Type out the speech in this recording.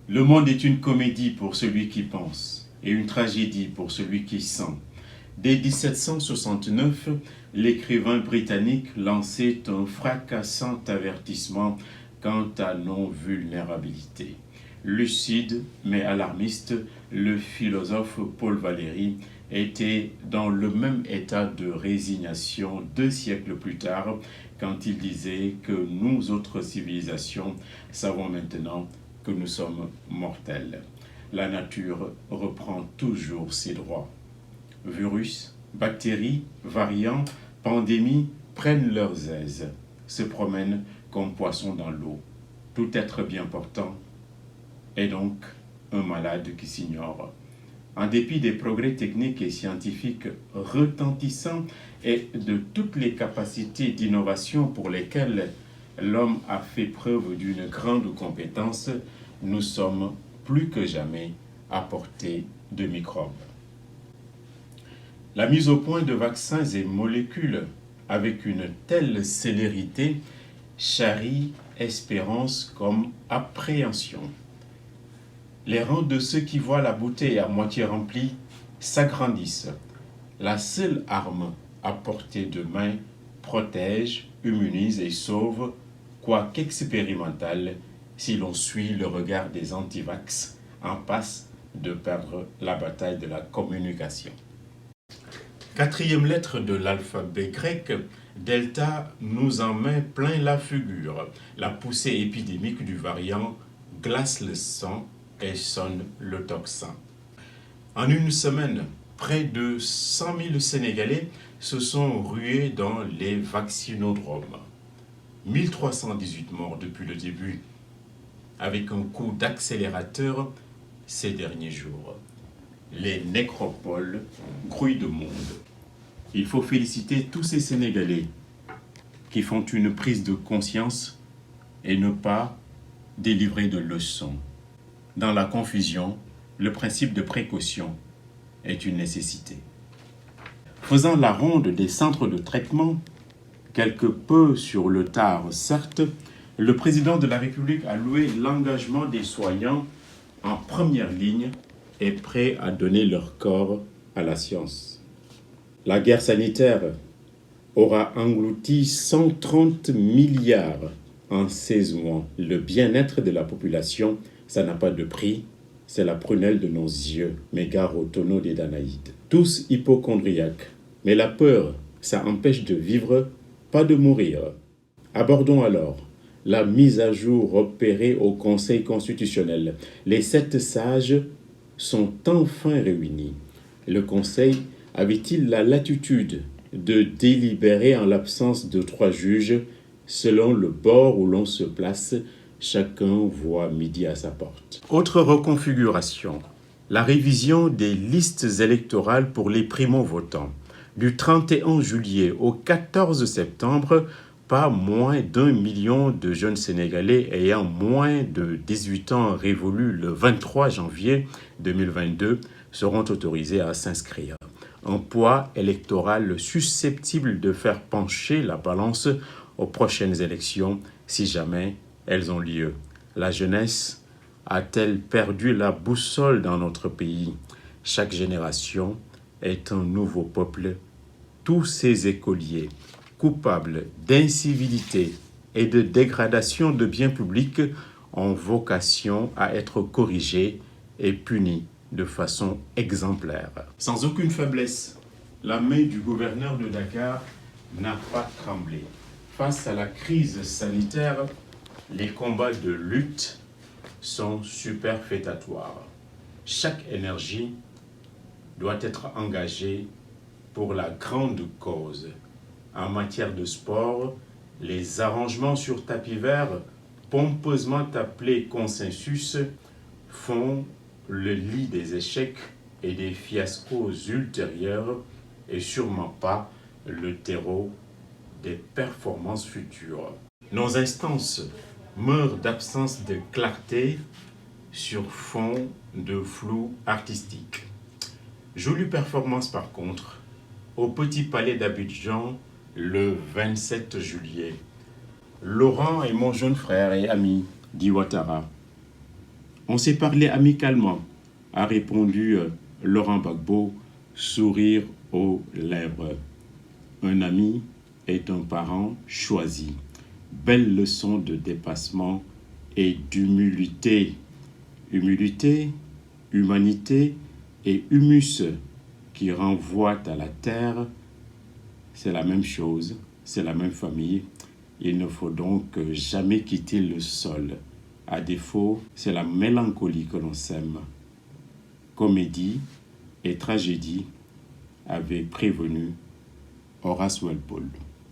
Le monde est une comédie pour celui qui pense et une tragédie pour celui qui sent. Dès 1769, l'écrivain britannique lançait un fracassant avertissement quant à non-vulnérabilité. Lucide mais alarmiste, le philosophe Paul Valéry était dans le même état de résignation 2 siècles plus tard quand il disait que nous autres civilisations savons maintenant que nous sommes mortels. La nature reprend toujours ses droits. Virus, bactéries, variants, pandémies prennent leurs aises, se promènent comme poissons dans l'eau. Tout être bien portant est donc un malade qui s'ignore. En dépit des progrès techniques et scientifiques retentissants et de toutes les capacités d'innovation pour lesquelles l'homme a fait preuve d'une grande compétence, nous sommes plus que jamais à portée de microbes. La mise au point de vaccins et molécules avec une telle célérité charrie espérance comme appréhension. Les rangs de ceux qui voient la bouteille à moitié remplie s'agrandissent. La seule arme à portée de main protège, immunise et sauve, quoiqu'expérimentale, si l'on suit le regard des antivax en passe de perdre la bataille de la communication. 4e lettre de l'alphabet grec, delta nous en met plein la figure. La poussée épidémique du variant glace le sang et sonne le tocsin. En une semaine, près de 100 000 Sénégalais se sont rués dans les vaccinodromes. 1318 morts depuis le début, avec un coup d'accélérateur ces derniers jours. Les nécropoles grouillent de monde. Il faut féliciter tous ces Sénégalais qui font une prise de conscience et ne pas délivrer de leçons. Dans la confusion, le principe de précaution est une nécessité. Faisant la ronde des centres de traitement, quelque peu sur le tard certes, le président de la République a loué l'engagement des soignants en première ligne et prêts à donner leur corps à la science. La guerre sanitaire aura englouti 130 milliards en 16 mois. Le bien-être de la population, ça n'a pas de prix, c'est la prunelle de nos yeux, mais gare au tonneau des Danaïdes. Tous hypocondriaques, mais la peur, ça empêche de vivre, pas de mourir. Abordons alors la mise à jour opérée au Conseil constitutionnel. Les 7 sages sont enfin réunis. Le Conseil avait-il la latitude de délibérer en l'absence de 3 juges selon le bord où l'on se place? Chacun voit midi à sa porte. Autre reconfiguration, la révision des listes électorales pour les primo-votants. Du 31 juillet au 14 septembre, pas moins d'1 million de jeunes Sénégalais ayant moins de 18 ans révolus le 23 janvier 2022 seront autorisés à s'inscrire. Un poids électoral susceptible de faire pencher la balance aux prochaines élections si jamais elles ont lieu. La jeunesse a-t-elle perdu la boussole dans notre pays? Chaque génération est un nouveau peuple. Tous ces écoliers, coupables d'incivilité et de dégradation de biens publics, ont vocation à être corrigés et punis de façon exemplaire. Sans aucune faiblesse, la main du gouverneur de Dakar n'a pas tremblé. Face à la crise sanitaire, les combats de lutte sont superfétatoires. Chaque énergie doit être engagée pour la grande cause. En matière de sport, les arrangements sur tapis vert, pompeusement appelés consensus, font le lit des échecs et des fiascos ultérieurs et sûrement pas le terreau des performances futures. Nos instances meurent d'absence de clarté sur fond de flou artistique. Jolie performance par contre au Petit Palais d'Abidjan le 27 juillet. Laurent est mon jeune frère et ami, dit Ouattara. On s'est parlé amicalement, a répondu Laurent Gbagbo, sourire aux lèvres. Un ami est un parent choisi. Belle leçon de dépassement et d'humilité. Humilité, humanité et humus qui renvoient à la terre, c'est la même chose, c'est la même famille. Il ne faut donc jamais quitter le sol. À défaut, c'est la mélancolie que l'on sème. Comédie et tragédie avait prévenu Horace Walpole.